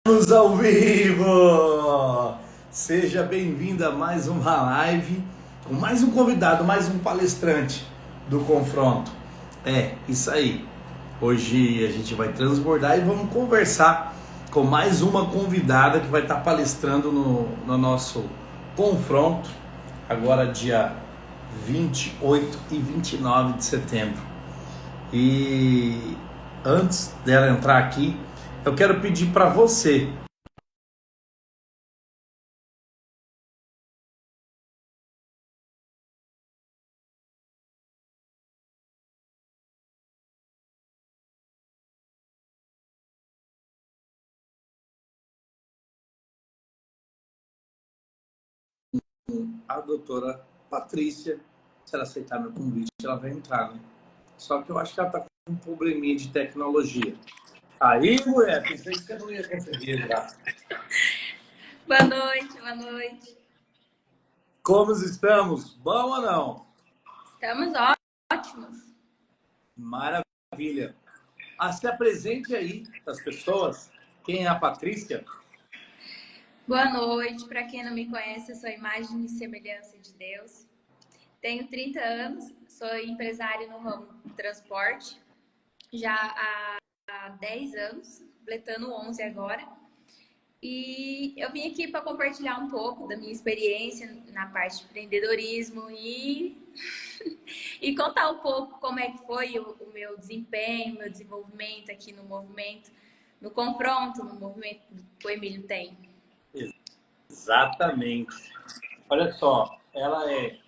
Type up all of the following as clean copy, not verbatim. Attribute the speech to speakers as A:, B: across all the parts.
A: Estamos ao vivo! Seja bem-vindo a mais uma live, com mais um convidado, mais um palestrante do Confronto. É, isso aí. Hoje a gente vai transbordar e vamos conversar com mais uma convidada que vai estar palestrando no nosso Confronto, agora dia 28 e 29 de setembro. E antes dela entrar aqui, eu quero pedir para você, a doutora Patrícia, se ela aceitar meu convite, ela vai entrar, né? Só que eu acho que ela tá com um probleminha de tecnologia. Aí, mulher, pensei que você não ia conseguir entrar.
B: Boa noite, boa noite.
A: Como estamos? Bom ou não?
B: Estamos ótimos.
A: Maravilha. Se apresente aí para as pessoas. Quem é a Patrícia?
B: Boa noite. Para quem não me conhece, eu sou a imagem e semelhança de Deus. Tenho 30 anos, sou empresária no ramo do transporte, já há 10 anos, completando 11 agora. E eu vim aqui para compartilhar um pouco da minha experiência na parte de empreendedorismo e contar um pouco como é que foi o meu desempenho, o meu desenvolvimento aqui no movimento, no confronto, no movimento que o Emílio tem.
A: Exatamente. Olha só, ela é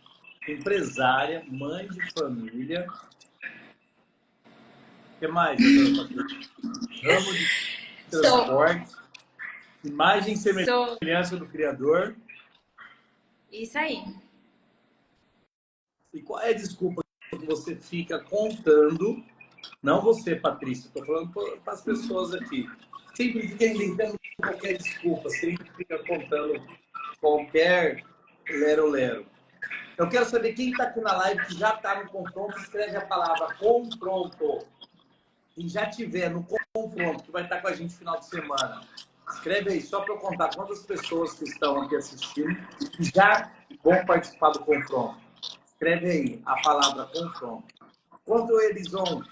A: empresária, mãe de família. O que mais, doutora Patrícia? Ramo de
B: Sou,
A: transporte, imagem e
B: sou,
A: semelhança do Criador.
B: isso aí.
A: E qual é a desculpa que você fica contando? Não você, Patrícia, estou falando para as pessoas aqui. Sempre fica inventando qualquer desculpa, sempre fica contando qualquer lero-lero. Eu quero saber quem está aqui na live que já está no confronto, escreve a palavra confronto. Quem já tiver no confronto, que vai estar com a gente no final de semana, escreve aí, só para eu contar quantas pessoas que estão aqui assistindo que já vão participar do confronto. Escreve aí a palavra confronto. Enquanto eles vão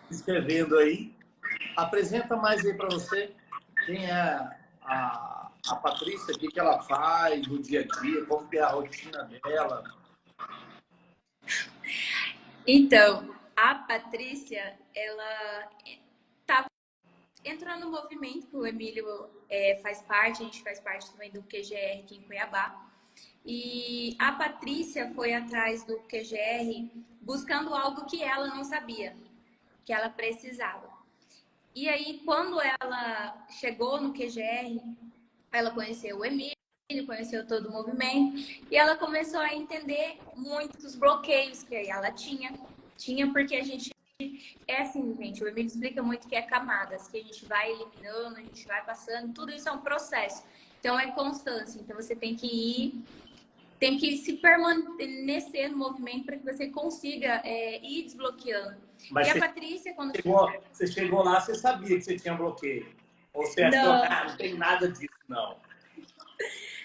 A: escrevendo aí, apresenta mais aí para você quem é a Patrícia, o que ela faz no dia a dia, como que é a rotina dela.
B: Então, a Patrícia, ela entrou no movimento que o Emílio faz parte, a gente faz parte também do QGR aqui em Cuiabá. E a Patrícia foi atrás do QGR buscando algo que ela não sabia, que ela precisava. E aí, quando ela chegou no QGR, ela conheceu o Emílio, conheceu todo o movimento, e ela começou a entender muitos bloqueios que ela tinha. Tinha porque a gente... É assim, gente, o Emílio explica muito que é camadas, que a gente vai eliminando, a gente vai passando, tudo isso é um processo. Então, é constância. Então, você tem que se permanecer no movimento para que você consiga ir desbloqueando.
A: Mas
B: E a Patrícia, quando
A: você chegou lá, você sabia que você tinha bloqueio. Ou você achou, não tem nada disso, não.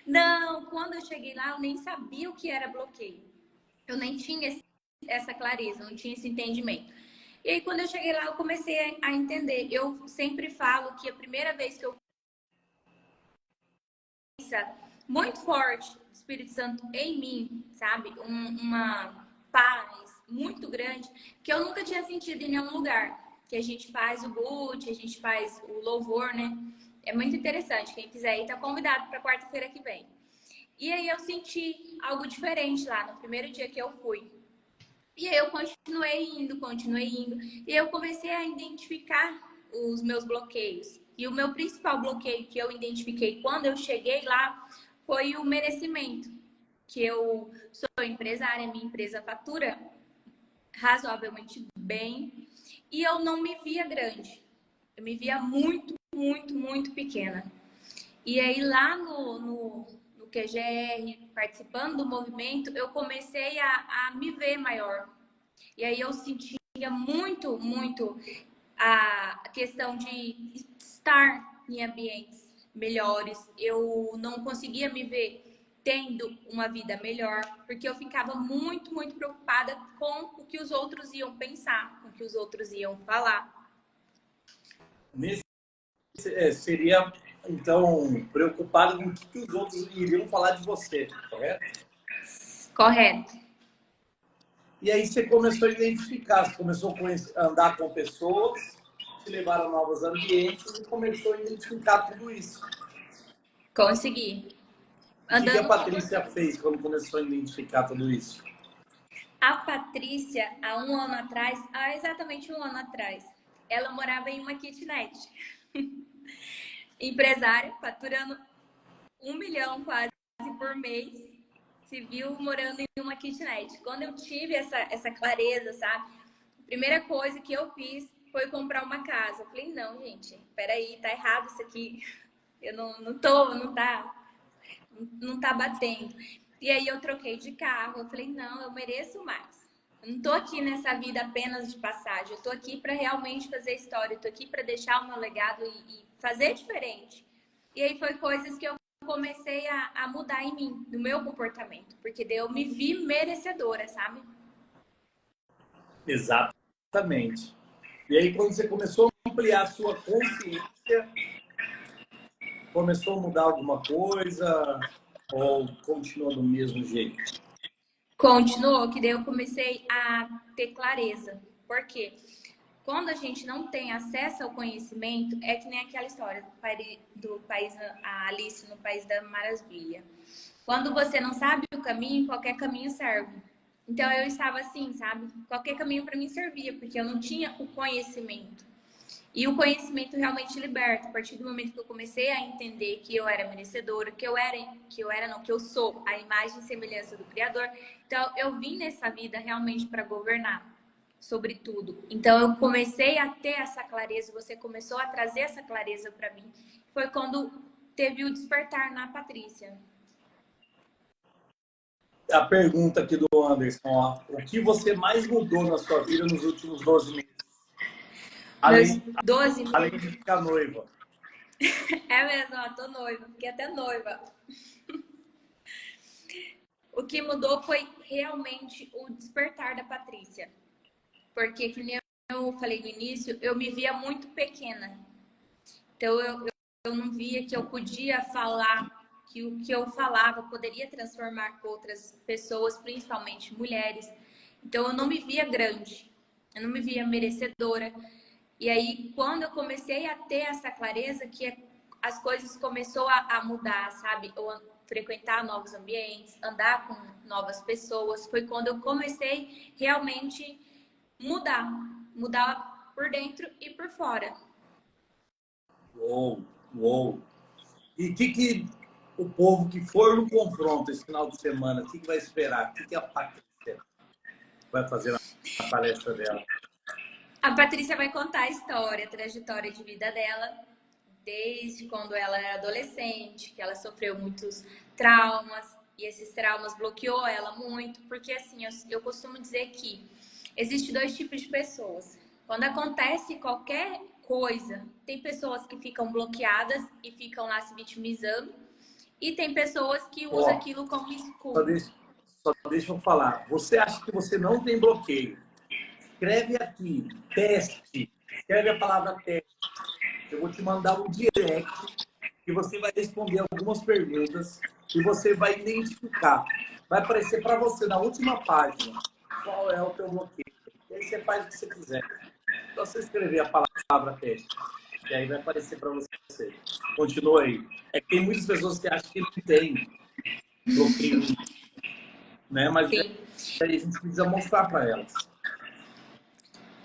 B: Não, quando eu cheguei lá, eu nem sabia o que era bloqueio. Eu nem tinha essa clareza, não tinha esse entendimento. E aí, quando eu cheguei lá, eu comecei a entender. Eu sempre falo que a primeira vez que eu muito forte do Espírito Santo em mim, sabe? Uma paz muito grande que eu nunca tinha sentido em nenhum lugar. Que a gente faz o boot, a gente faz o louvor, né? É muito interessante. Quem quiser ir tá convidado para quarta-feira que vem. E aí eu senti algo diferente lá no primeiro dia que eu fui. E aí eu continuei indo. E eu comecei a identificar os meus bloqueios. E o meu principal bloqueio que eu identifiquei quando eu cheguei lá foi o merecimento. Que eu sou empresária, minha empresa fatura razoavelmente bem. E eu não me via grande. Eu me via muito pequena. E aí lá no QGR, participando do movimento, eu comecei a me ver maior. E aí eu sentia muito a questão de estar em ambientes melhores, eu não conseguia me ver tendo uma vida melhor, porque eu ficava muito, muito preocupada com o que os outros iam pensar, com o que os outros iam falar.
A: Seria, então, preocupado com o que os outros iriam falar de você, correto?
B: Correto.
A: E aí você começou a identificar, você começou a andar com pessoas, te levaram a novos ambientes e começou a identificar tudo isso.
B: Consegui.
A: O que a
B: Andando
A: Patrícia fez quando começou a identificar tudo isso?
B: A Patrícia, há um ano atrás, há exatamente um ano atrás, ela morava em uma kitnet. Empresária, faturando 1 milhão quase por mês, se viu morando em uma kitnet. Quando eu tive essa clareza, sabe? A primeira coisa que eu fiz foi comprar uma casa. Eu falei, não, gente, peraí, tá errado isso aqui. Eu não tá batendo. E aí eu troquei de carro. Eu falei, não, eu mereço mais. Eu não tô aqui nessa vida apenas de passagem. Eu tô aqui para realmente fazer história. Eu tô aqui para deixar o meu legado e fazer diferente. E aí foi coisas que eu comecei a mudar em mim, no meu comportamento. Porque daí eu me vi merecedora, sabe?
A: Exatamente. E aí, quando você começou a ampliar a sua consciência, começou a mudar alguma coisa ou continua do mesmo jeito?
B: Continuou, que daí eu comecei a ter clareza. Por quê? Quando a gente não tem acesso ao conhecimento, é que nem aquela história do país, a Alice no País da Maravilha. Quando você não sabe o caminho, qualquer caminho serve. Então eu estava assim, sabe? Qualquer caminho para mim servia, porque eu não tinha o conhecimento. E o conhecimento realmente liberta. A partir do momento que eu comecei a entender que eu era merecedora, que eu sou a imagem e semelhança do Criador. Então eu vim nessa vida realmente para governar sobre tudo. Então eu comecei a ter essa clareza, você começou a trazer essa clareza para mim. Foi quando teve o despertar na Patrícia.
A: A pergunta aqui do Anderson, ó, o que você mais mudou na sua vida nos últimos 12 meses? Além de ficar noiva.
B: É mesmo, ó, tô noiva, fiquei até noiva. O que mudou foi realmente o despertar da Patrícia. Porque, que nem eu falei no início, eu me via muito pequena. Então, eu não via que eu podia falar, que o que eu falava poderia transformar outras pessoas, principalmente mulheres. Então, eu não me via grande, eu não me via merecedora. E aí, quando eu comecei a ter essa clareza, que as coisas começou a mudar, sabe? Eu frequentar novos ambientes, andar com novas pessoas, foi quando eu comecei realmente mudar por dentro e por fora.
A: Uou, uou. E o que o povo que for no confronto esse final de semana, o que vai esperar? O que a Patrícia vai fazer na palestra dela?
B: A Patrícia vai contar a história, a trajetória de vida dela, desde quando ela era adolescente, que ela sofreu muitos traumas, e esses traumas bloqueou ela muito, porque assim, eu costumo dizer que existe 2 tipos de pessoas. Quando acontece qualquer coisa, tem pessoas que ficam bloqueadas e ficam lá se vitimizando, e tem pessoas que usam aquilo como escudo.
A: Só deixa eu falar. Você acha que você não tem bloqueio? Escreve aqui, teste. Escreve a palavra teste. Eu vou te mandar um direct que você vai responder algumas perguntas e você vai identificar. Vai aparecer para você na última página qual é o teu bloqueio. E aí você faz o que você quiser. Só você escrever a palavra teste. E aí vai aparecer para você. Continua aí. É que tem muitas pessoas que acham que não tem bloqueio, né? Mas aí a gente precisa mostrar para elas.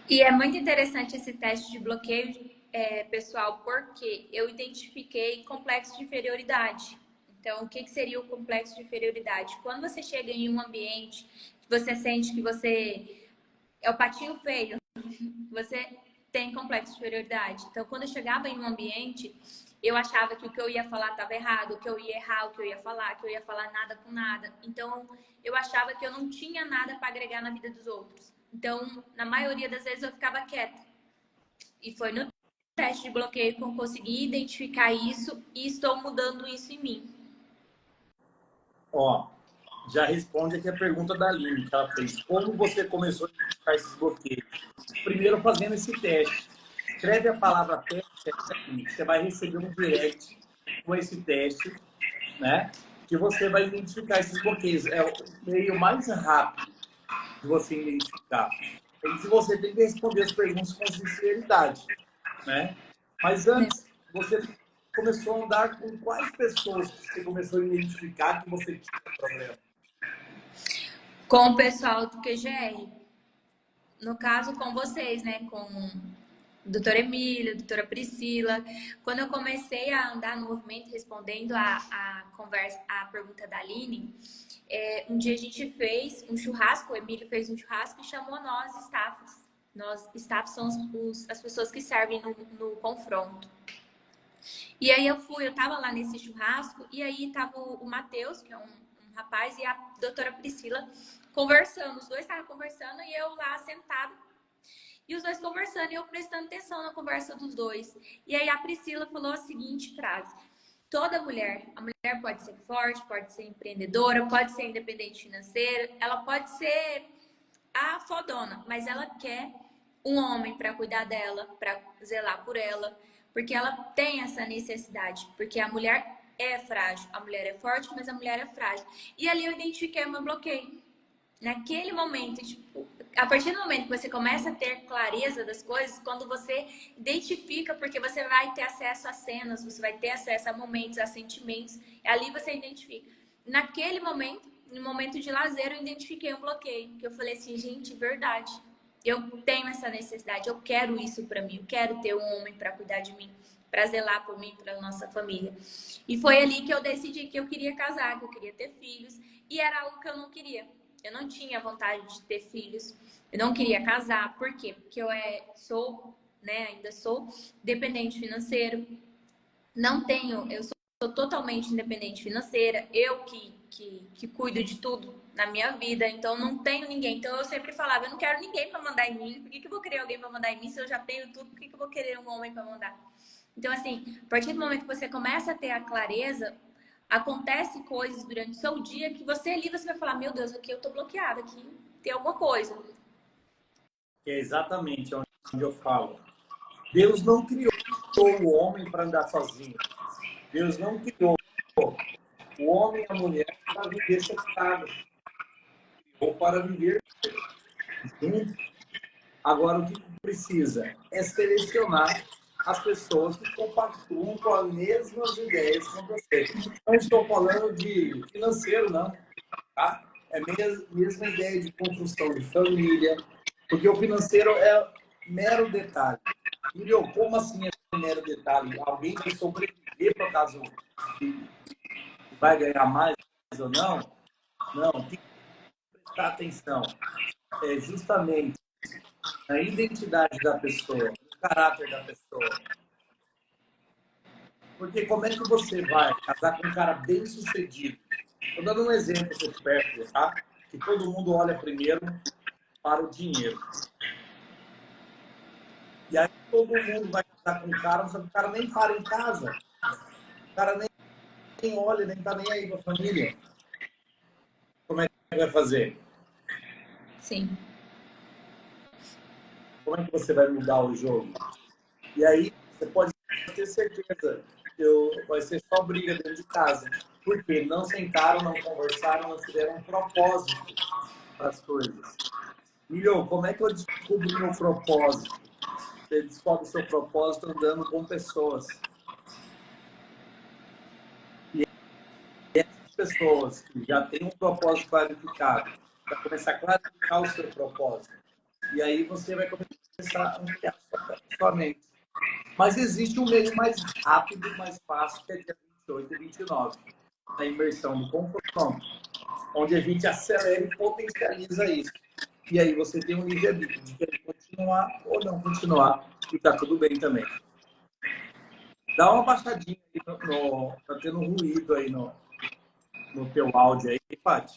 B: E é muito interessante esse teste de bloqueio, pessoal, porque eu identifiquei complexo de inferioridade. Então, o que seria o complexo de inferioridade? Quando você chega em um ambiente que você sente que você é o patinho feio, você tem complexo de inferioridade. Então, quando eu chegava em um ambiente, eu achava que o que eu ia falar estava errado, que eu ia errar o que eu ia falar, que eu ia falar nada com nada. Então, eu achava que eu não tinha nada para agregar na vida dos outros. Então, na maioria das vezes, eu ficava quieta. E foi no teste de bloqueio que eu consegui identificar isso e estou mudando isso em mim.
A: Ó, já responde aqui a pergunta da Aline que ela fez. Como você começou a identificar esses bloqueios? Primeiro fazendo esse teste. Escreve a palavra teste aqui. Você vai receber um direct com esse teste, né? Que você vai identificar esses bloqueios. É o meio mais rápido de você identificar. E se você tem que responder as perguntas com sinceridade, né? Mas antes, você começou a andar com quais pessoas que você começou a identificar que você tinha problema?
B: Com o pessoal do QGR. No caso, com vocês, né? Com o doutor Emílio, doutora Priscila. Quando eu comecei a andar no movimento, respondendo a conversa, a pergunta da Aline, um dia a gente fez um churrasco, o Emílio fez um churrasco e chamou nós, staffs. Nós, staffs são as pessoas que servem no confronto. E aí eu tava lá nesse churrasco, e aí tava o Matheus, que é um rapaz, e a doutora Priscila conversando. Os dois estavam conversando e eu lá sentada. E os dois conversando e eu prestando atenção na conversa dos dois. E aí a Priscila falou a seguinte frase: toda mulher, a mulher pode ser forte, pode ser empreendedora, pode ser independente financeira, ela pode ser a fodona, mas ela quer um homem para cuidar dela, para zelar por ela, porque ela tem essa necessidade, porque a mulher é frágil, a mulher é forte, mas a mulher é frágil. E ali eu identifiquei o meu bloqueio. Naquele momento, tipo, a partir do momento que você começa a ter clareza das coisas, quando você identifica, porque você vai ter acesso a cenas, você vai ter acesso a momentos, a sentimentos, ali você identifica. Naquele momento, no momento de lazer, eu identifiquei um bloqueio, que eu falei assim, gente, verdade. Eu tenho essa necessidade, eu quero isso pra mim, eu quero ter um homem pra cuidar de mim, pra zelar por mim, pra nossa família. E foi ali que eu decidi que eu queria casar, que eu queria ter filhos, e era algo que eu não queria. Eu não tinha vontade de ter filhos, eu não queria casar. Por quê? Porque eu sou, né, ainda sou dependente financeiro. Não tenho, eu sou totalmente independente financeira, eu que cuido de tudo na minha vida, então não tenho ninguém. Então eu sempre falava, eu não quero ninguém para mandar em mim, por que eu vou querer alguém para mandar em mim se eu já tenho tudo, por que eu vou querer um homem para mandar? Então assim, a partir do momento que você começa a ter a clareza, acontece coisas durante o seu dia que você ali você vai falar, meu Deus, aqui eu tô bloqueada, aqui tem alguma coisa.
A: Que é exatamente onde eu falo. Deus não criou o homem para andar sozinho. Deus não criou o homem e a mulher para viver separados ou para viver juntos. Agora, o que precisa é selecionar as pessoas que compactuam com as mesmas ideias que você. Não estou falando de financeiro, não. Tá? É a mesma ideia de construção de família, porque o financeiro é mero detalhe. Entendeu? Como assim é mero detalhe? Alguém vai sobreviver por causa que vai ganhar mais ou não? Não, tem que prestar atenção. É justamente na identidade da pessoa, no caráter da pessoa. Porque como é que você vai casar com um cara bem sucedido? Estou dando um exemplo supérfluo, tá? Que todo mundo olha primeiro para o dinheiro. E aí todo mundo vai casar com um cara, mas o cara nem para em casa. O cara nem olha, nem tá nem aí para a família. Como é que vai fazer?
B: Sim.
A: Como é que você vai mudar o jogo? E aí você pode ter certeza que vai ser só briga dentro de casa. Porque não sentaram, não conversaram, não tiveram um propósito para as coisas. Milhão, como é que eu descubro o meu propósito? Você descobre o seu propósito andando com pessoas. E essas pessoas que já têm um propósito clarificado, vai começar a clarificar o seu propósito. E aí você vai começar a ampliar sua mente. Mas existe um meio mais rápido, mais fácil, que é dia 28 e 29, na imersão do confronto, onde a gente acelera e potencializa isso. E aí você tem um livre-arbítrio de querer continuar ou não continuar, e tá tudo bem também. Dá uma baixadinha aí tá tendo um ruído aí no teu áudio aí, Paty.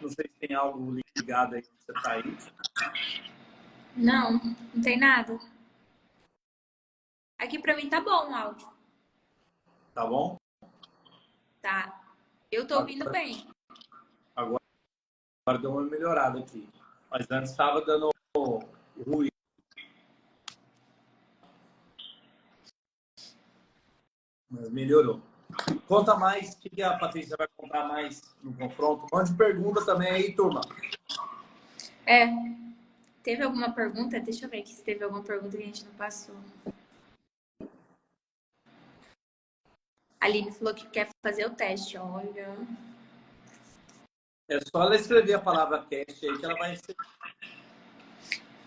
A: Não sei se tem algo ligado aí que você tá aí.
B: Não, não tem nada. Aqui pra mim tá bom o áudio.
A: Tá bom?
B: Tá. Eu tô ouvindo bem.
A: Agora deu uma melhorada aqui. Mas antes estava dando ruim. Mas melhorou. Conta mais. O que a Patrícia vai contar mais no confronto? Um monte de pergunta também aí, turma.
B: Teve alguma pergunta? Deixa eu ver aqui se teve alguma pergunta que a gente não passou. A Aline falou que quer fazer o teste. Olha.
A: É só ela escrever a palavra cast aí que ela vai ser.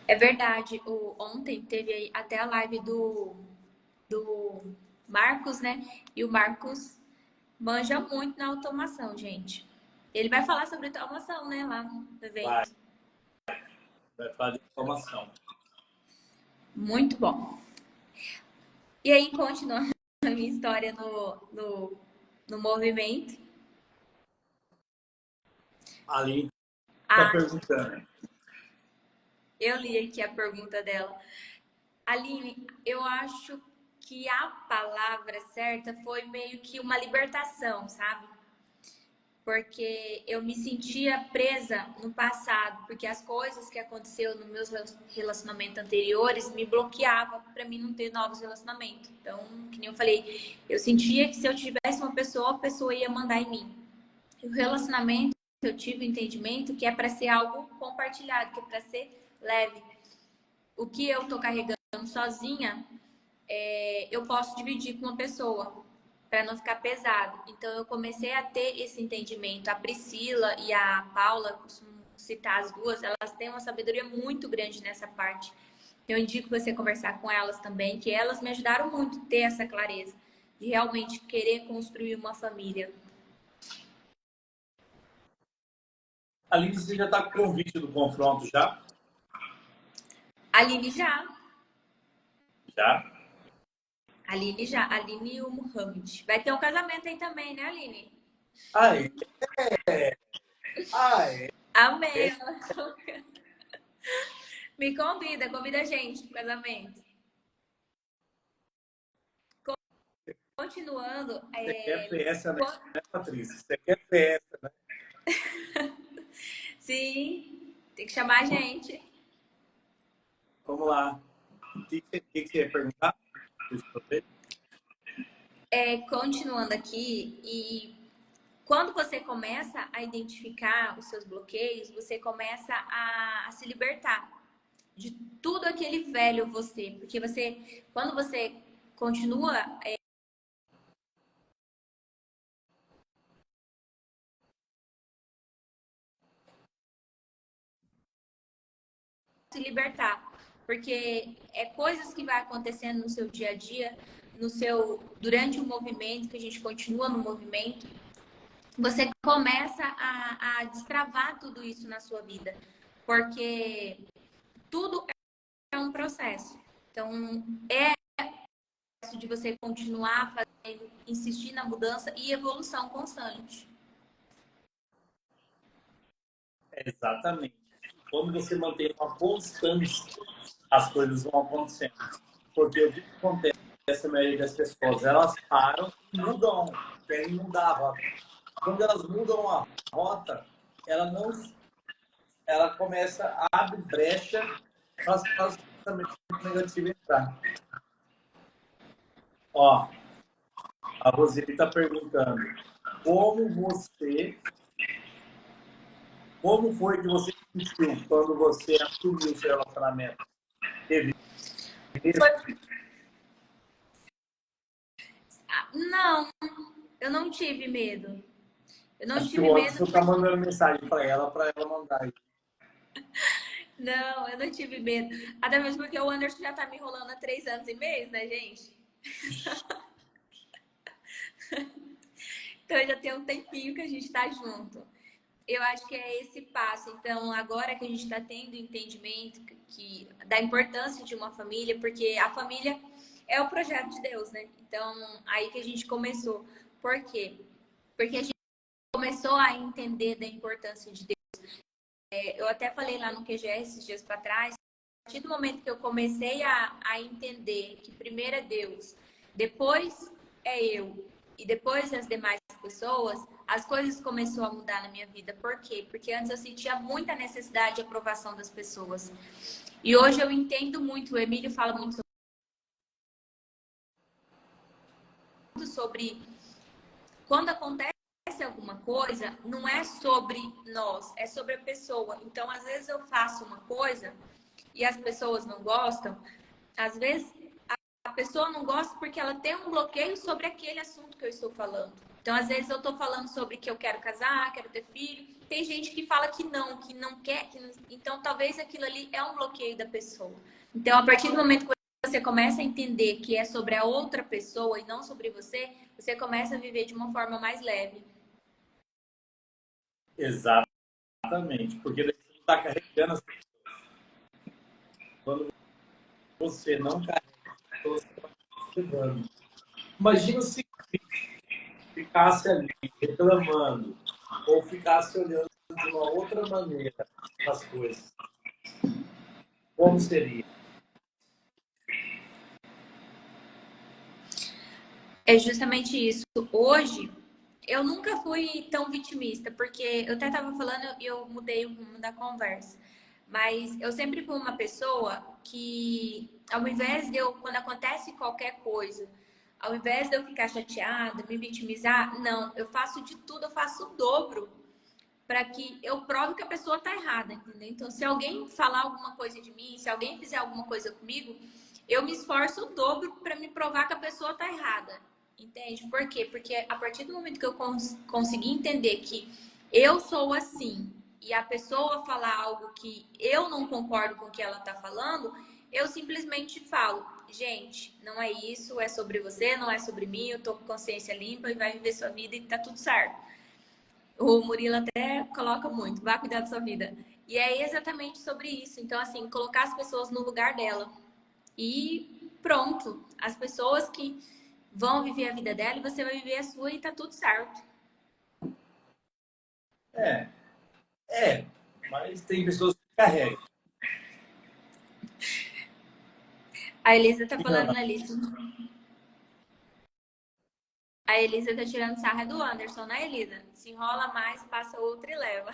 B: É verdade. Ontem teve aí até a live do Marcos, né? E o Marcos manja muito na automação, gente. Ele vai falar sobre automação, né? Lá no evento.
A: Vai falar de informação.
B: Muito bom. E aí, continuando a minha história no movimento.
A: Ali está
B: Ah,
A: perguntando.
B: eu li aqui a pergunta dela. Aline, eu acho que a palavra certa foi meio que uma libertação, sabe? Porque eu me sentia presa no passado, porque as coisas que aconteceram nos meus relacionamentos anteriores me bloqueavam para mim não ter novos relacionamentos. Então, que nem eu falei, eu sentia que se eu tivesse uma pessoa, a pessoa ia mandar em mim. E o relacionamento, eu tive o entendimento que é para ser algo compartilhado, que é para ser leve. O que eu tô carregando sozinha, eu posso dividir com uma pessoa para não ficar pesado. Então eu comecei a ter esse entendimento. A Priscila e a Paula, costumo citar as duas, elas têm uma sabedoria muito grande nessa parte. Eu indico você conversar com elas também, que elas me ajudaram muito a ter essa clareza de realmente querer construir uma família.
A: Aline, você já está com o convite do confronto já?
B: Aline já.
A: Já?
B: Aline já. Aline e o Muhammad. Vai ter um casamento aí também, né, Aline?
A: Aí. É.
B: Amém. Me convida a gente pro casamento. Continuando.
A: Você quer festa, né, Patrícia? Você quer festa, né?
B: Sim, tem que chamar a gente.
A: Vamos lá. O que você ia perguntar?
B: Continuando aqui, e quando você começa a identificar os seus bloqueios, você começa a se libertar de tudo aquele velho você. Porque você, quando você continua se libertar. Porque é coisas que vai acontecendo no seu dia a dia, durante o movimento, que a gente continua no movimento, você começa a destravar tudo isso na sua vida. Porque tudo é um processo. Então, é de você continuar fazendo, insistir na mudança e evolução constante.
A: Exatamente. Quando você mantém uma constância, as coisas vão acontecendo. Porque o que acontece a maioria das pessoas? Elas param e mudam, querem mudar a rota. Quando elas mudam a rota, ela começa a abrir brecha para os pensamentos negativos entrar. Ó, a Roseli está perguntando como foi que você se sentiu quando você assumiu o seu relacionamento? Teve
B: Não, eu não tive medo. Eu não
A: Acho que
B: tive
A: o
B: medo.
A: Anderson está mandando mensagem para ela mandar aí.
B: Não, eu não tive medo. Até mesmo porque o Anderson já tá me enrolando há 3 anos e meio, né, gente? Então já tem um tempinho que a gente tá junto. Eu acho que é esse passo. Então, agora que a gente está tendo entendimento da importância de uma família, porque a família é o projeto de Deus, né? Então, aí que a gente começou. Por quê? Porque a gente começou a entender da importância de Deus. Eu até falei lá no QGS esses dias para trás partir do momento que eu comecei a entender que primeiro é Deus, depois é eu e depois as demais pessoas, as coisas começaram a mudar na minha vida. Por quê? Porque antes eu sentia muita necessidade de aprovação das pessoas. E hoje eu entendo muito, o Emílio fala muito sobre quando acontece alguma coisa, não é sobre nós, é sobre a pessoa. Então, às vezes eu faço uma coisa e as pessoas não gostam, às vezes a pessoa não gosta porque ela tem um bloqueio sobre aquele assunto que eu estou falando. Então, às vezes eu estou falando sobre que eu quero casar, quero ter filho. Tem gente que fala que não quer. Então, talvez aquilo ali é um bloqueio da pessoa. Então, a partir do momento que você começa a entender que é sobre a outra pessoa e não sobre você, você começa a viver de uma forma mais leve.
A: Exatamente, porque você não está carregando as pessoas. Quando você não carrega as pessoas, você está levando. Imagina se ficasse ali reclamando ou ficasse olhando de uma outra maneira as coisas. Como seria?
B: É justamente isso. Hoje, eu nunca fui tão vitimista, porque eu até estava falando e eu mudei o rumo da conversa. Mas eu sempre fui uma pessoa que, ao invés de eu, quando acontece qualquer coisa, ao invés de eu ficar chateada, me vitimizar, não, eu faço de tudo, eu faço o dobro para que eu prove que a pessoa tá errada, entendeu? Então, se alguém falar alguma coisa de mim, se alguém fizer alguma coisa comigo, eu me esforço o dobro para me provar que a pessoa tá errada. Entende? Por quê? Porque a partir do momento que eu consegui entender que eu sou assim e a pessoa falar algo que eu não concordo com o que ela tá falando, eu simplesmente falo, gente, não é isso, é sobre você, não é sobre mim, eu tô com consciência limpa e vai viver sua vida e tá tudo certo. O Murilo até coloca muito, vá cuidar da sua vida. E é exatamente sobre isso. Então, assim, colocar as pessoas no lugar dela. E pronto. As pessoas que vão viver a vida dela e você vai viver a sua e tá tudo certo.
A: Mas tem pessoas que carregam.
B: A Elisa tá falando na lista. A Elisa tá tirando sarra do Anderson, né, Elisa? Se enrola mais, passa outra e leva.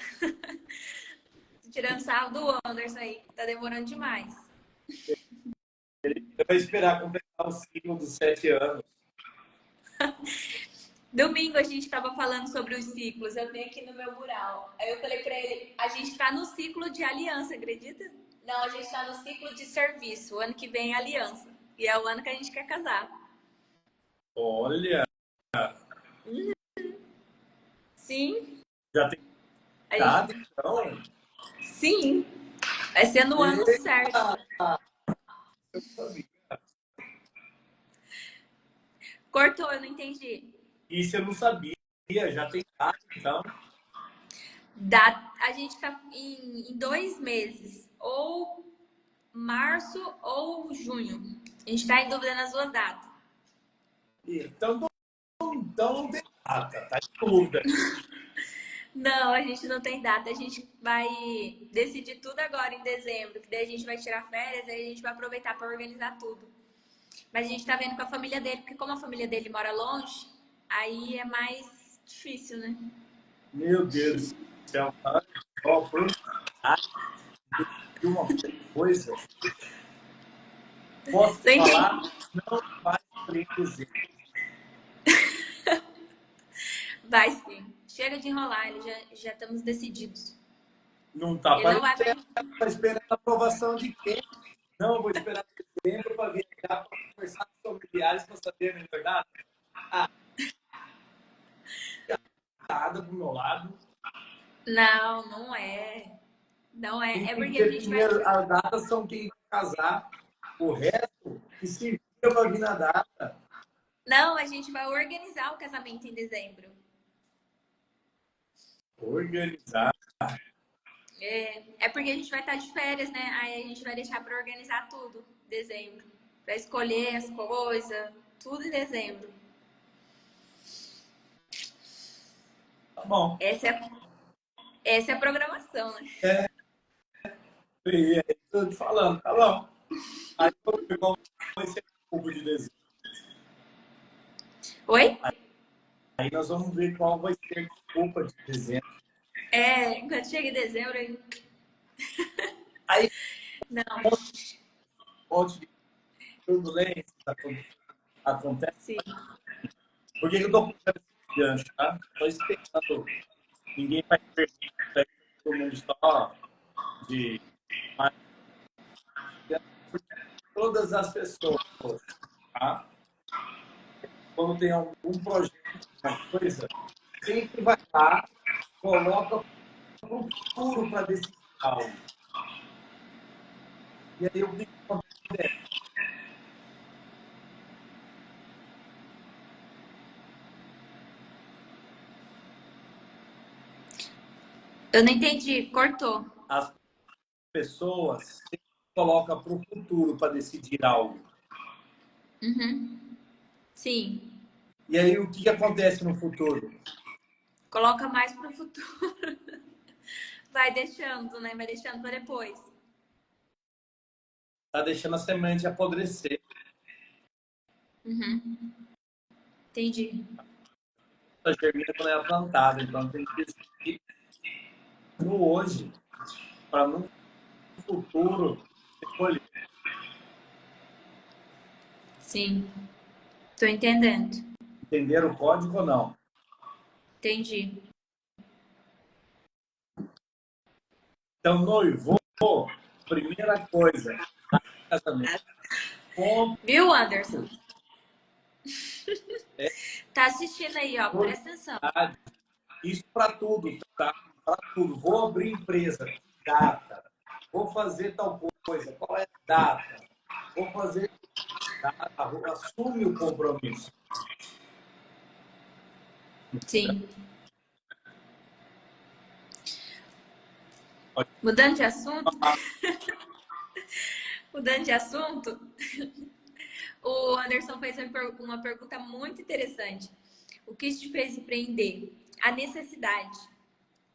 B: Tirando sarra do Anderson aí, tá demorando demais.
A: Ele vai esperar completar o ciclo dos 7 anos.
B: Domingo a gente tava falando sobre os ciclos. Eu tenho aqui no meu mural. Aí eu falei pra ele, a gente tá no ciclo de aliança, acredita? Não, a gente tá no ciclo de serviço. O ano que vem é aliança. E é o ano que a gente quer casar.
A: Olha,
B: Sim.
A: já tem dado, então?
B: Sim. Vai ser no ano certo.
A: Eu sabia.
B: Cortou, eu não entendi.
A: Isso eu não sabia. Já tem dado, então?
B: A gente tá em 2 meses. Ou março ou junho. A gente tá em dúvida nas duas datas.
A: Então não tem data, tá em dúvida.
B: Não, a gente não tem data. A gente vai decidir tudo agora em dezembro, que daí a gente vai tirar férias, aí a gente vai aproveitar para organizar tudo. Mas a gente tá vendo com a família dele, porque como a família dele mora longe, aí é mais difícil, né?
A: Meu Deus do céu. Ó, por de uma coisa, posso
B: Sem
A: falar? Não faz preconceito.
B: Vai sim. Chega de enrolar, já estamos decididos.
A: Não está
B: Ele não vai
A: esperando a aprovação de quem? Não, eu vou esperar dezembro para vir cá para conversar com os familiares para saber a melhor data. Nada do meu lado.
B: Não, não é. Não é.
A: Quem
B: É
A: tem que
B: porque a gente vai.
A: definir as datas são quem vai casar. O resto que se vira para vir na data.
B: Não, a gente vai organizar o casamento em dezembro.
A: Organizar.
B: É porque a gente vai estar de férias, né? Aí a gente vai deixar para organizar tudo em dezembro. Para escolher as coisas, tudo em dezembro.
A: Tá bom.
B: Essa é a programação, né?
A: É isso tô te falando, tá bom. Aí vamos ver qual vai ser o cubo de desenho.
B: Oi?
A: Aí nós vamos ver qual vai ser a desculpa de dezembro.
B: Quando chega em dezembro,
A: Aí,
B: não.
A: um monte de turbulência acontece.
B: Sim.
A: Por que eu tô puxando esse gancho, tá? Tô esperando. Ninguém vai perguntar, todo mundo só de... Todas as pessoas, tá? Quando tem algum projeto, uma coisa, sempre vai lá, coloca o futuro para decidir algo. E aí eu vi
B: Eu não entendi, cortou.
A: as pessoas sempre colocam para o futuro para decidir algo.
B: Uhum. Sim.
A: E aí o que acontece no futuro?
B: Coloca mais pro futuro. Vai deixando, né? Vai deixando para depois.
A: Tá deixando a semente apodrecer.
B: Uhum. Entendi.
A: Ela germina quando ela é plantada. Então tem que decidir no hoje para no futuro colher.
B: Sim. Tô entendendo.
A: Entenderam o código ou não?
B: Entendi.
A: Então, noivo, primeira coisa, casamento.
B: Viu, Anderson?
A: É.
B: Tá assistindo aí, ó. Presta atenção.
A: Isso para tudo, tá? Para tudo. Vou abrir empresa, data. Vou fazer tal coisa, qual é a data? Vou fazer data. Assume o compromisso.
B: Sim. Mudando de assunto. Mudando de assunto. O Anderson fez uma pergunta muito interessante. O que te fez empreender? A necessidade.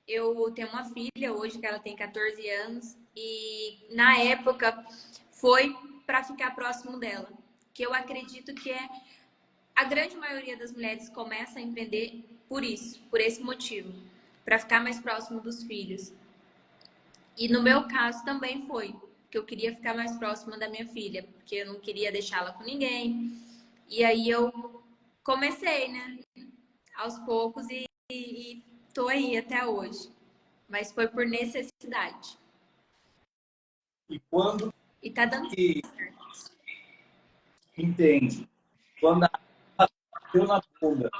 B: Eu tenho uma filha hoje que ela tem 14 anos e na época foi para ficar próximo dela, que eu acredito que é a grande maioria das mulheres começa a empreender por isso, por esse motivo, para ficar mais próximo dos filhos. E no meu caso também foi, que eu queria ficar mais próxima da minha filha, porque eu não queria deixá-la com ninguém. E aí eu comecei, né, aos poucos e tô aí até hoje. Mas foi por necessidade.
A: E quando
B: E tá dando
A: que
B: certo.
A: entende? Quando ela bateu na bunda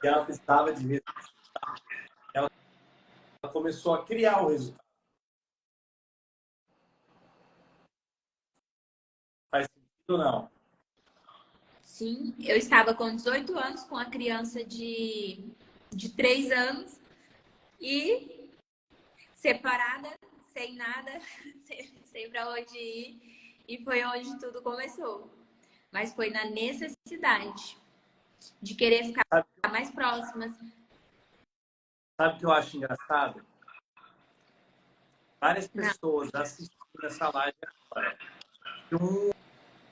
A: e ela precisava de resultado, ela começou a criar o resultado. Faz sentido ou não?
B: Sim, eu estava com 18 anos, com a criança de 3 anos e separada, sem nada, sem para onde ir. E foi onde tudo começou. Mas foi na necessidade de querer ficar mais próximas.
A: Sabe o que eu acho engraçado? Várias
B: Não.
A: pessoas assistindo essa live agora. Um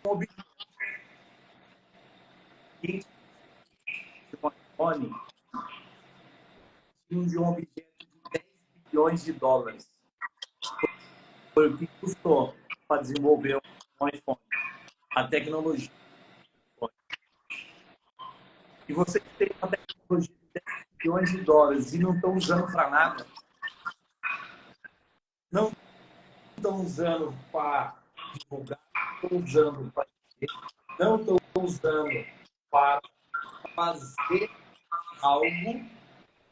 A: objetivo de um iPhone de um objeto de 10 bilhões de dólares. Foi o que custou para desenvolver um iPhone. A tecnologia. E vocês têm uma tecnologia de 10 bilhões de dólares e não estão usando para nada. Não estão usando para divulgar, não estão usando para não estão usando para fazer algo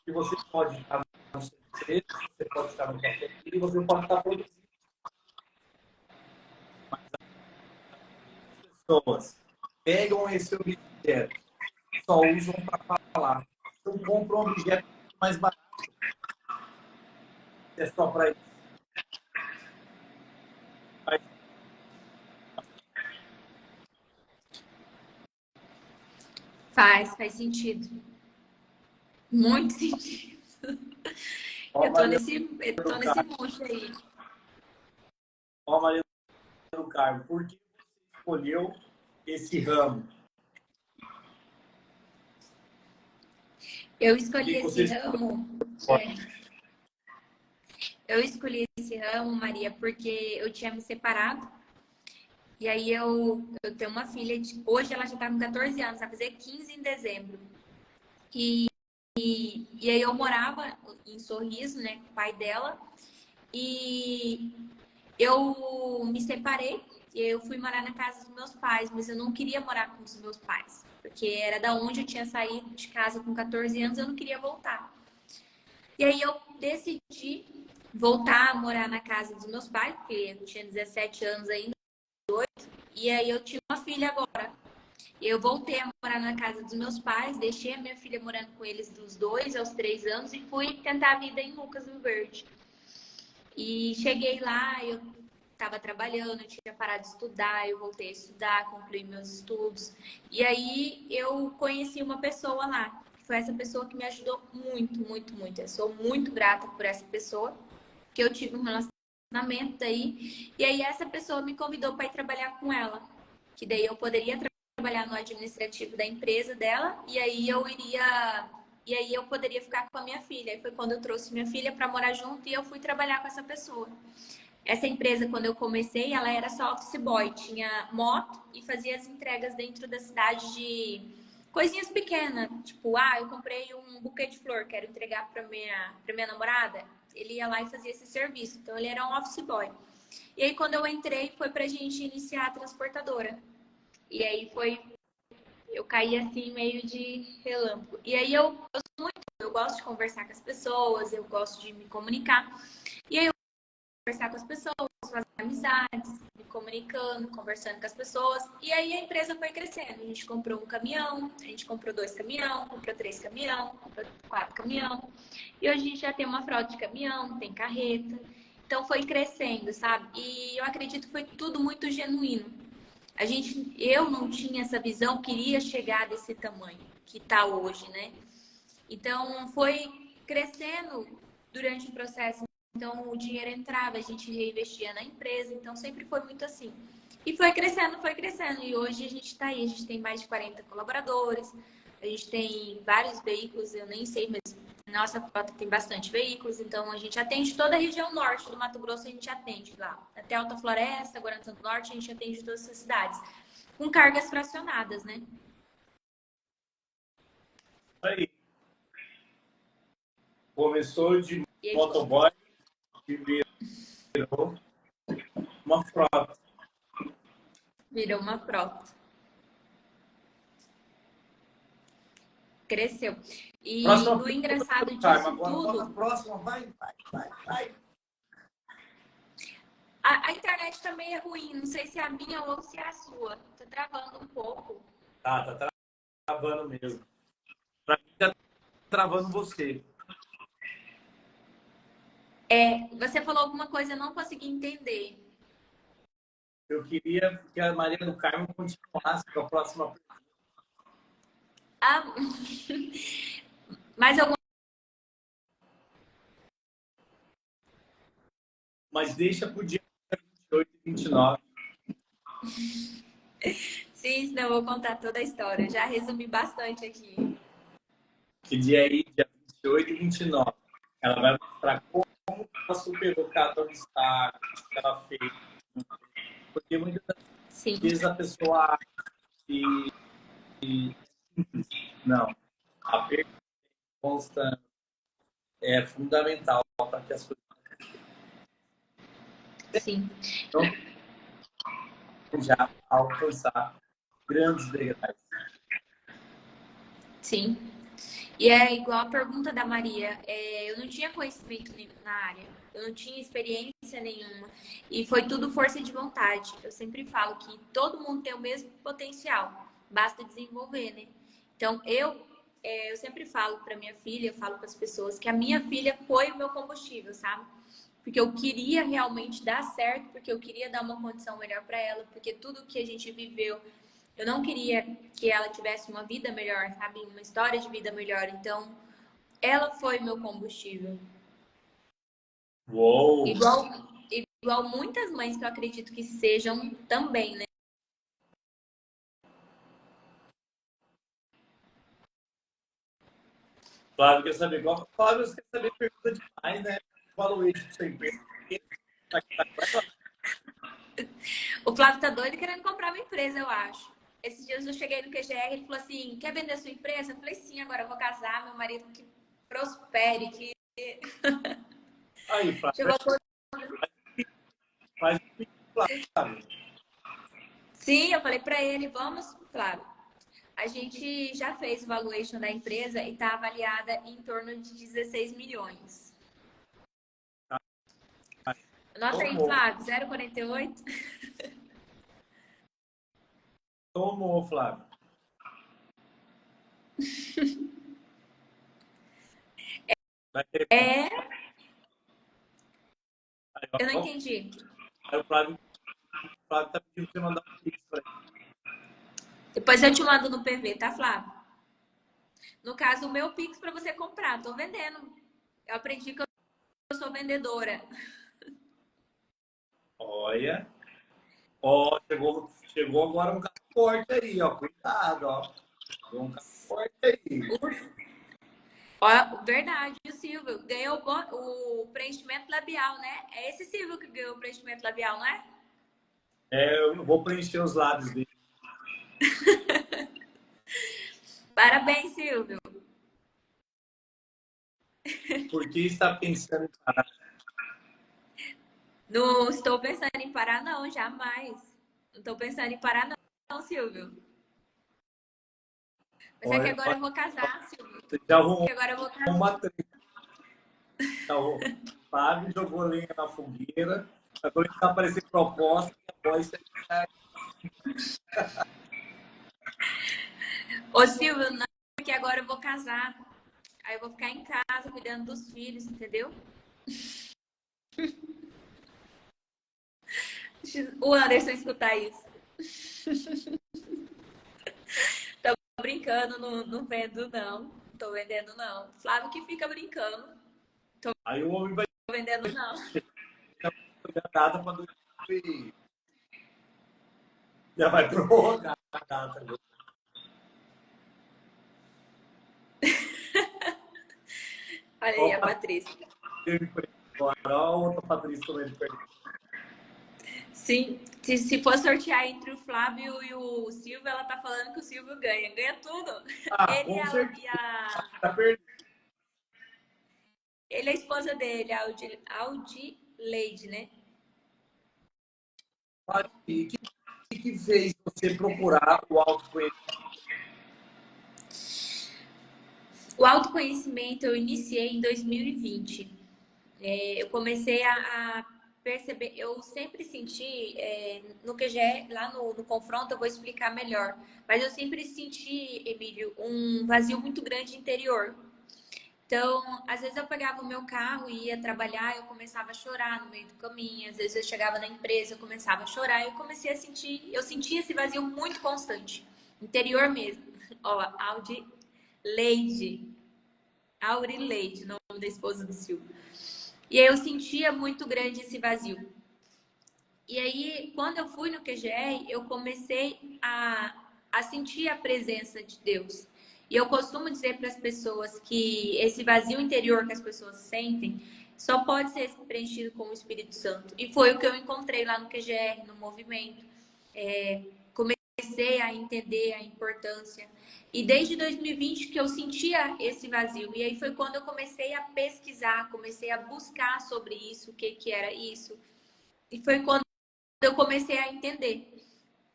A: que você pode estar no seu emprego, você pode estar no café e você pode estar produzindo. Mas as pessoas pegam esse objeto, só usam para falar. Então compram um objeto mais barato. É só para isso.
B: Faz sentido. Muito sentido.
A: Ó,
B: Eu tô nesse monte aí.
A: Ó, Maria Carmo, por que você escolheu esse ramo?
B: Eu escolhi esse ramo. Eu escolhi esse ramo, Maria, porque eu tinha me separado. E aí eu tenho uma filha, hoje ela já tá com 14 anos, vai fazer 15 em dezembro. E aí eu morava em Sorriso, né, com o pai dela. E eu me separei e eu fui morar na casa dos meus pais, mas eu não queria morar com os meus pais, porque era da onde eu tinha saído de casa com 14 anos, eu não queria voltar. E aí eu decidi voltar a morar na casa dos meus pais, porque eu tinha 17 anos ainda, e aí eu tinha uma filha agora. Eu voltei a morar na casa dos meus pais, deixei a minha filha morando com eles dos 2 aos 3 anos e fui tentar a vida em Lucas do Verde. E cheguei lá, eu estava trabalhando, eu tinha parado de estudar, eu voltei a estudar, concluí meus estudos. E aí eu conheci uma pessoa lá, que foi essa pessoa que me ajudou muito, muito, muito. Eu sou muito grata por essa pessoa, que eu tive um relacionamento aí. E aí essa pessoa me convidou para ir trabalhar com ela, que daí eu poderia trabalhar no administrativo da empresa dela, e aí eu poderia ficar com a minha filha. E foi quando eu trouxe minha filha para morar junto e eu fui trabalhar com essa pessoa. Essa empresa, quando eu comecei, ela era só office boy, tinha moto e fazia as entregas dentro da cidade de coisinhas pequenas, tipo, eu comprei um buquê de flor, quero entregar para minha namorada. Ele ia lá e fazia esse serviço, então ele era um office boy. E aí quando eu entrei, foi pra gente iniciar a transportadora. E aí eu caí assim meio de relâmpago. E aí eu gosto de conversar com as pessoas, eu gosto de me comunicar. E aí eu conversar com as pessoas, fazer amizades, me comunicando, conversando com as pessoas. E aí a empresa foi crescendo. A gente comprou um caminhão, a gente comprou 2 caminhões, comprou 3 caminhões, comprou 4 caminhões. E hoje a gente já tem uma frota de caminhão, tem carreta. Então foi crescendo, sabe? E eu acredito que foi tudo muito genuíno. Eu não tinha essa visão, queria chegar desse tamanho que está hoje, né? Então foi crescendo durante o processo. Então o dinheiro entrava, a gente reinvestia na empresa, então sempre foi muito assim. E foi crescendo, foi crescendo. E hoje a gente está aí, a gente tem mais de 40 colaboradores, a gente tem vários veículos, eu nem sei, mas nossa frota tem bastante veículos, então a gente atende toda a região norte do Mato Grosso, a gente atende lá. Até Alta Floresta, Guarani do Santo Norte, a gente atende todas essas cidades. Com cargas fracionadas, né?
A: Aí. Começou de motoboy e virou uma frota.
B: Virou uma frota. Cresceu. E o engraçado disso
A: agora,
B: tudo...
A: A próxima, vai.
B: A internet também é ruim. Não sei se é a minha ou se é a sua. Tá travando um pouco.
A: Tá travando mesmo. Pra mim, tá travando você.
B: Você falou alguma coisa, eu não consegui entender.
A: Eu queria que a Maria do Carmo continuasse com a próxima pergunta.
B: Mais alguma?
A: Mas deixa pro dia 28 e 29.
B: Sim, senão eu vou contar toda a história. Eu já resumi bastante aqui.
A: Que dia aí, dia 28 e 29. Ela vai mostrar como ela superou cada obstáculo que ela fez. Porque muitas vezes a pessoa acha que não. A pergunta é fundamental para que as coisas...
B: Sim.
A: Então, já alcançar grandes degraus.
B: Sim. E é igual a pergunta da Maria. Eu não tinha conhecimento na área. Eu não tinha experiência nenhuma. E foi tudo força de vontade. Eu sempre falo que todo mundo tem o mesmo potencial. Basta desenvolver, né? Então, eu sempre falo para minha filha, eu falo para as pessoas que a minha filha foi o meu combustível, sabe? Porque eu queria realmente dar certo, porque eu queria dar uma condição melhor para ela, porque tudo que a gente viveu, eu não queria que ela tivesse uma vida melhor, sabe? Uma história de vida melhor. Então, ela foi meu combustível.
A: Uou!
B: Igual igual muitas mães que eu acredito que sejam também, né?
A: Flávio quer saber qual. Flávio, você quer saber pergunta demais, né? Falou isso pra sua empresa.
B: O Flávio tá doido querendo comprar uma empresa, eu acho. Esses dias eu cheguei no QGR, ele falou assim, quer vender sua empresa? Eu falei, sim, agora eu vou casar, meu marido que prospere, que...
A: Aí, Flávio,
B: Chegou a...
A: faz o Flávio.
B: Sim, eu falei pra ele, vamos, Flávio. A gente já fez o valuation da empresa e tá avaliada em torno de 16 milhões. Nota aí, Flávio, 0,48.
A: Tomou, Flávio.
B: É... Eu não entendi.
A: Aí o Flávio tá pedindo pra você mandar um pix pra ele.
B: Depois eu te mando no PV, tá, Flávio? No caso, o meu pix pra você comprar. Tô vendendo. Eu aprendi que eu sou vendedora.
A: Olha. Ó, chegou agora um cara forte aí, ó. Cuidado, ó. Chegou um cara forte aí.
B: Ó, verdade, o Silvio ganhou o preenchimento labial, né? É esse Silvio que ganhou o preenchimento labial, não é?
A: É, eu vou preencher os lábios dele.
B: Parabéns, Silvio.
A: Por que está pensando em parar?
B: Não estou pensando em parar, não, jamais. Não estou pensando em parar, não, Silvio. Mas é que
A: Olha,
B: agora eu vou casar, Silvio.
A: você já arrumou
B: Que agora eu vou casar.
A: uma treta. O Fábio jogou lenha na fogueira. Agora está aparecendo proposta e a voz está...
B: Ô, Silvio, não, porque agora eu vou casar. Aí eu vou ficar em casa cuidando dos filhos, entendeu? O Anderson escutar isso. Tô brincando, não vendo, não. Tô vendendo, não. Flávio que fica brincando.
A: Aí o homem vai
B: Tô vendendo, não.
A: a data para 2000. Já vai prorrogar a data.
B: Olha aí, a Patrícia.
A: Agora, olha a outra Patrícia também de perto.
B: Sim, se for sortear entre o Flávio e o Silvio, ela tá falando que o Silvio ganha. Ganha tudo.
A: Ah,
B: Ele
A: com certeza. Tá
B: ele é a esposa dele, a Audileide, né?
A: o que fez você procurar o autoconhecimento?
B: O autoconhecimento eu iniciei em 2020. Eu comecei a perceber, eu sempre senti, no QGE, lá no confronto, eu vou explicar melhor, mas eu sempre senti, Emílio, um vazio muito grande interior. Então, às vezes eu pegava o meu carro e ia trabalhar, eu começava a chorar no meio do caminho, às vezes eu chegava na empresa, eu começava a chorar, eu comecei a sentir, eu sentia esse vazio muito constante, interior mesmo. Ó, Aurileide, nome da esposa do Silvio. E aí eu sentia muito grande esse vazio. E aí, quando eu fui no QGR, eu comecei a sentir a presença de Deus. E eu costumo dizer para as pessoas que esse vazio interior que as pessoas sentem só pode ser preenchido com o Espírito Santo. E foi o que eu encontrei lá no QGR, no movimento. Comecei a entender a importância. E desde 2020 que eu sentia esse vazio. E aí foi quando eu comecei a pesquisar, comecei a buscar sobre isso, o que, que era isso. E foi quando eu comecei a entender.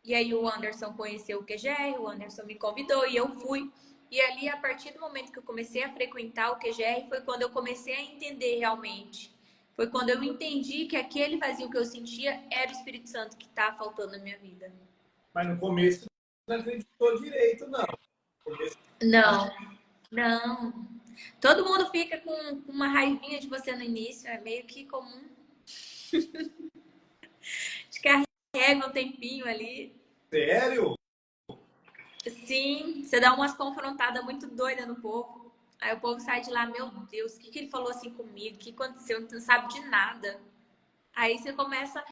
B: E aí o Anderson conheceu o QGR, o Anderson me convidou e eu fui. E ali, a partir do momento que eu comecei a frequentar o QGR, foi quando eu comecei a entender realmente. Foi quando eu entendi que aquele vazio que eu sentia era o Espírito Santo que estava faltando na minha vida.
A: Mas no começo não acreditou direito, não.
B: Não, não. Todo mundo fica com uma raivinha de você no início, é meio que comum. Descarrega um tempinho ali.
A: Sério?
B: Sim, você dá umas confrontadas muito doidas no povo. Aí o povo sai de lá, meu Deus, o que ele falou assim comigo? O que aconteceu? Não sabe de nada. Aí você começa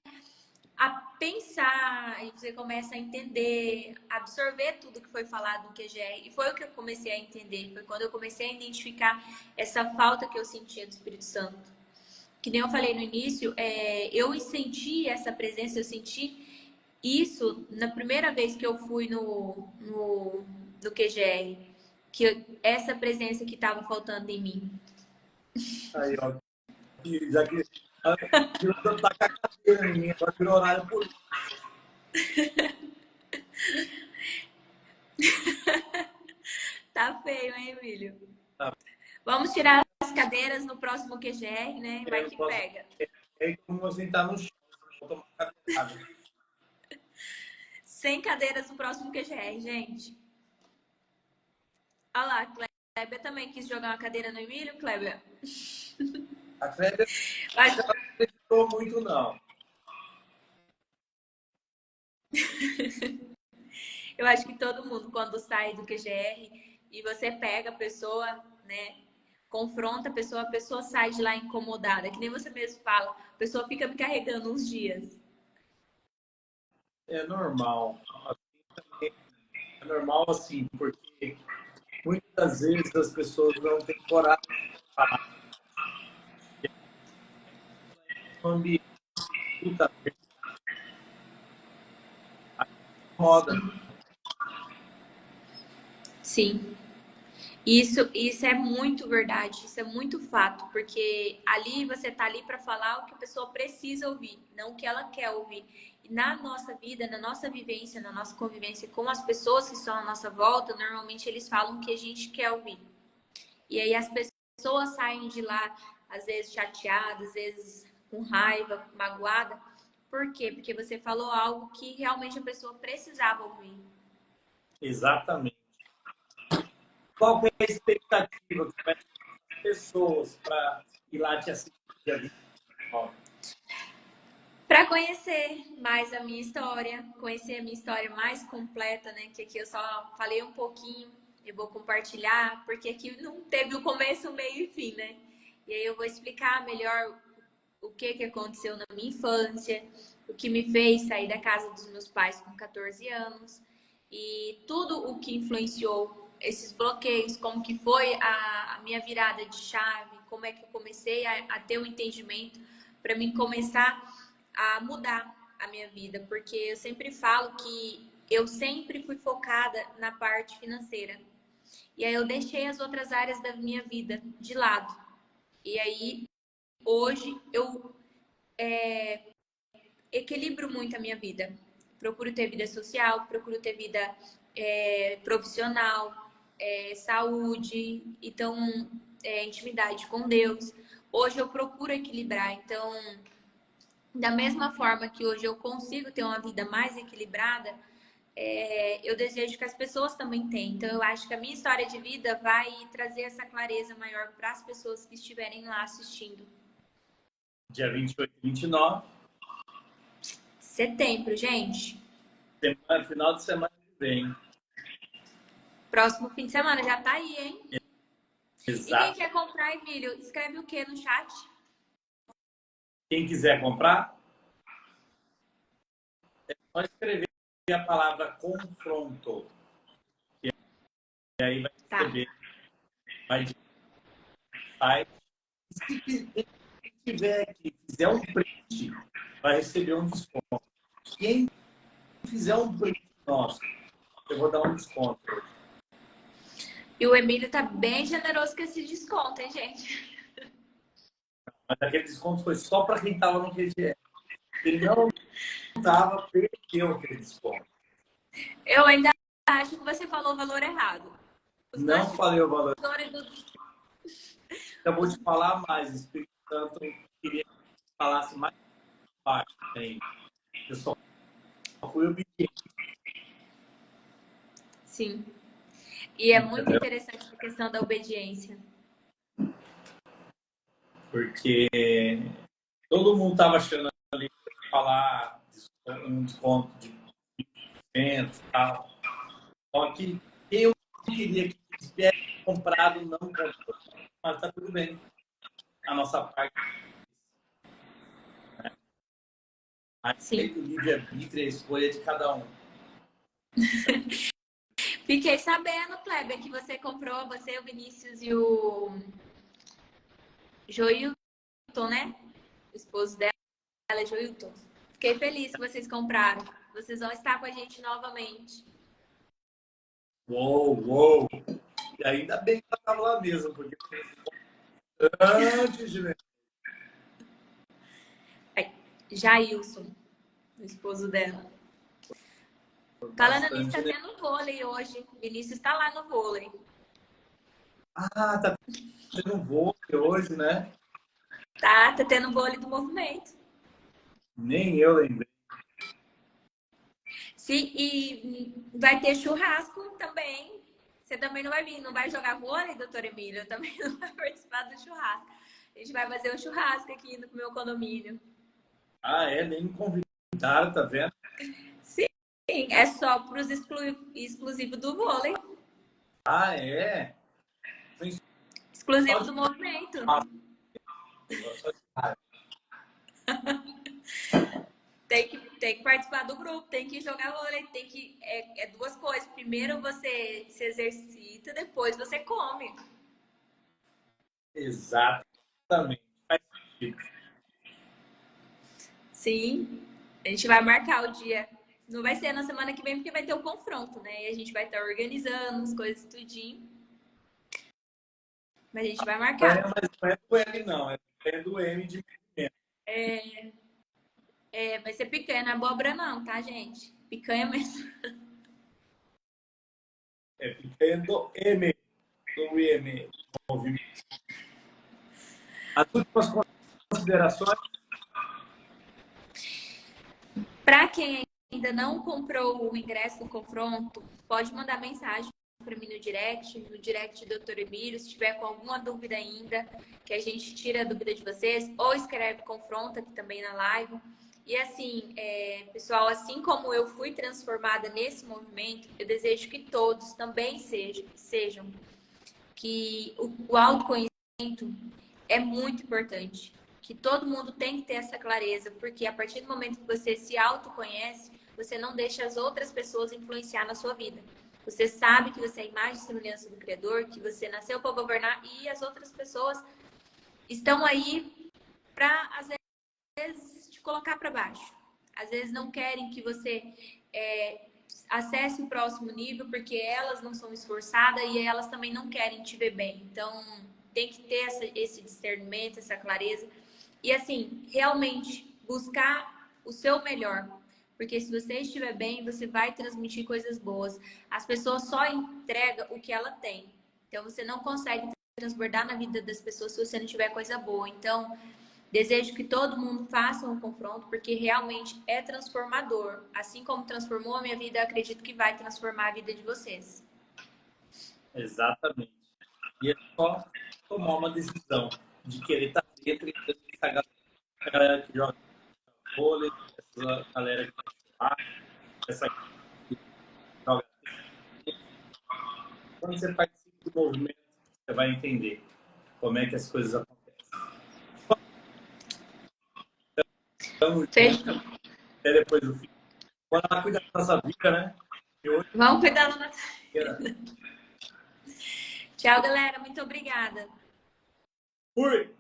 B: a pensar, e você começa a entender, absorver tudo que foi falado no QGR. E foi o que eu comecei a entender. Foi quando eu comecei a identificar essa falta que eu sentia do Espírito Santo. Que nem eu falei no início, eu senti essa presença, eu senti isso na primeira vez que eu fui no QGR. Essa presença que estava faltando em mim.
A: Aí, ó. Já que a Hilda tá com a cadeira em mim, agora virou horário político.
B: Tá feio, hein, Emílio?
A: Tá.
B: Vamos tirar as cadeiras no próximo QGR, né? Vai que pega.
A: É como você tá no chão, vou tomar cadeirada.
B: Sem cadeiras no próximo QGR, gente. Olha lá, Kleber também quis jogar uma cadeira no Emílio, Kleber.
A: A Kleber
B: Mas...
A: não acreditou muito, não.
B: Eu acho que todo mundo, quando sai do QGR e você pega a pessoa, né? Confronta a pessoa sai de lá incomodada. Que nem você mesmo fala, a pessoa fica me carregando uns dias.
A: É normal. É normal assim, porque muitas vezes as pessoas não têm coragem de falar. No ambiente moda.
B: Sim. Isso é muito verdade, isso é muito fato, porque ali você tá ali para falar o que a pessoa precisa ouvir, não o que ela quer ouvir. E na nossa vida, na nossa vivência, na nossa convivência com as pessoas que estão à nossa volta, normalmente eles falam o que a gente quer ouvir. E aí as pessoas saem de lá, às vezes chateadas, às vezes com raiva, magoada. Por quê? Porque você falou algo que realmente a pessoa precisava ouvir.
A: Exatamente. Qual que é a expectativa que vai ter pessoas para ir lá te assistir dia 29?
B: Para conhecer mais a minha história, conhecer a minha história mais completa, né? Que aqui eu só falei um pouquinho, eu vou compartilhar, porque aqui não teve o começo, o meio e fim, né? E aí eu vou explicar melhor o que aconteceu na minha infância, o que me fez sair da casa dos meus pais com 14 anos e tudo o que influenciou esses bloqueios, como que foi a minha virada de chave, como é que eu comecei a ter um entendimento para mim começar a mudar a minha vida, porque eu sempre falo que eu sempre fui focada na parte financeira. E aí eu deixei as outras áreas da minha vida de lado. E aí hoje eu equilibro muito a minha vida. Procuro ter vida social, procuro ter vida profissional, saúde, então intimidade com Deus. Hoje eu procuro equilibrar. Então, da mesma forma que hoje eu consigo ter uma vida mais equilibrada, eu desejo que as pessoas também tenham. Então, eu acho que a minha história de vida vai trazer essa clareza maior para as pessoas que estiverem lá assistindo.
A: Dia 28 e 29.
B: Setembro, gente.
A: Final de semana que vem.
B: Próximo fim de semana já tá aí, hein?
A: Exato.
B: E quem quer comprar, Emílio, escreve o que no chat?
A: Quem quiser comprar, é só escrever a palavra confronto. E aí vai receber. Vai de site. Se tiver aqui, fizer um print, vai receber um desconto. Quem fizer um print nosso, eu vou dar um desconto.
B: E o Emílio tá bem generoso com esse desconto, hein, gente?
A: Mas aquele desconto foi só para quem estava no QGR. Ele não estava, perdeu aquele desconto.
B: Eu ainda acho que você falou o valor errado.
A: Não falei o valor.
B: Do...
A: Eu vou te falar mais. O Espírito Santo queria que falasse mais baixo. Eu só fui obediente.
B: Sim. E é muito interessante a questão da obediência.
A: Porque todo mundo estava achando ali falar um desconto de 20% e tal. Só que eu queria que tivesse comprado, não comprou. Mas tá tudo bem. A nossa parte. A
B: Sim.
A: o livre-arbítrio, a escolha de cada um.
B: Fiquei sabendo, Kleber, que você comprou, você, o Vinícius e o Joilton, né? O esposo dela é Joilton. Fiquei feliz que vocês compraram. Vocês vão estar com a gente novamente.
A: Uou, uou! E ainda bem que ela estava lá mesmo, porque antes de...
B: Jailson, o esposo dela. Falando nisso,
A: Bastante,
B: tá
A: né?
B: tendo vôlei hoje. Vinícius está lá no vôlei.
A: Ah, tá tendo um voo hoje, né?
B: Tá tendo vôlei do movimento.
A: Nem eu lembrei.
B: Sim, e vai ter churrasco também. Você também não vai vir, não vai jogar vôlei, doutor Emílio? Eu também não vai participar do churrasco. A gente vai fazer um churrasco aqui no meu condomínio.
A: Ah, é? Nem me convidaram, tá vendo?
B: Sim, é só para os exclusivos do vôlei.
A: Ah, é?
B: Exclusivo do movimento. Tem que participar do grupo, tem que jogar vôlei, tem que. É duas coisas. Primeiro você se exercita, depois você come.
A: Exatamente. Faz sentido.
B: Sim, a gente vai marcar o dia. Não vai ser na semana que vem, porque vai ter o confronto, né? E a gente vai estar organizando as coisas tudinho. Mas a gente vai marcar.
A: Mas não é do L, não. É do M de movimento.
B: Vai ser picanha, não é abóbora não, tá, gente? Picanha mesmo.
A: É picanha do M. Do M. Movimento. As últimas considerações.
B: Para quem ainda não comprou o ingresso do confronto, pode mandar mensagem para mim no direct do Dr. Emílio, se tiver com alguma dúvida ainda, que a gente tira a dúvida de vocês, ou escreve confronto aqui também na live. E assim, pessoal, assim como eu fui transformada nesse movimento, eu desejo que todos também sejam que o autoconhecimento é muito importante. Que todo mundo tem que ter essa clareza, porque a partir do momento que você se autoconhece, você não deixa as outras pessoas influenciar na sua vida. Você sabe que você é a imagem e semelhança do Criador, que você nasceu para governar e as outras pessoas estão aí para, às vezes, te colocar para baixo. Às vezes não querem que você acesse o próximo nível porque elas não são esforçadas e elas também não querem te ver bem. Então, tem que ter esse discernimento, essa clareza. E assim, realmente buscar o seu melhor. Porque se você estiver bem, você vai transmitir coisas boas. As pessoas só entregam o que ela tem. Então, você não consegue transbordar na vida das pessoas se você não tiver coisa boa. Então, desejo que todo mundo faça um confronto, porque realmente é transformador. Assim como transformou a minha vida, eu acredito que vai transformar a vida de vocês.
A: Exatamente. E é só tomar uma decisão de querer estar dentro essa galera que joga vôlei, essa galera que joga, essa que joga. Quando você participa do movimento, você vai entender como é que as coisas acontecem. Então, até depois do fim. Bora lá cuidar da nossa vida, né?
B: Vamos cuidar da nossa vida. Tchau, galera. Muito obrigada.
A: Fui!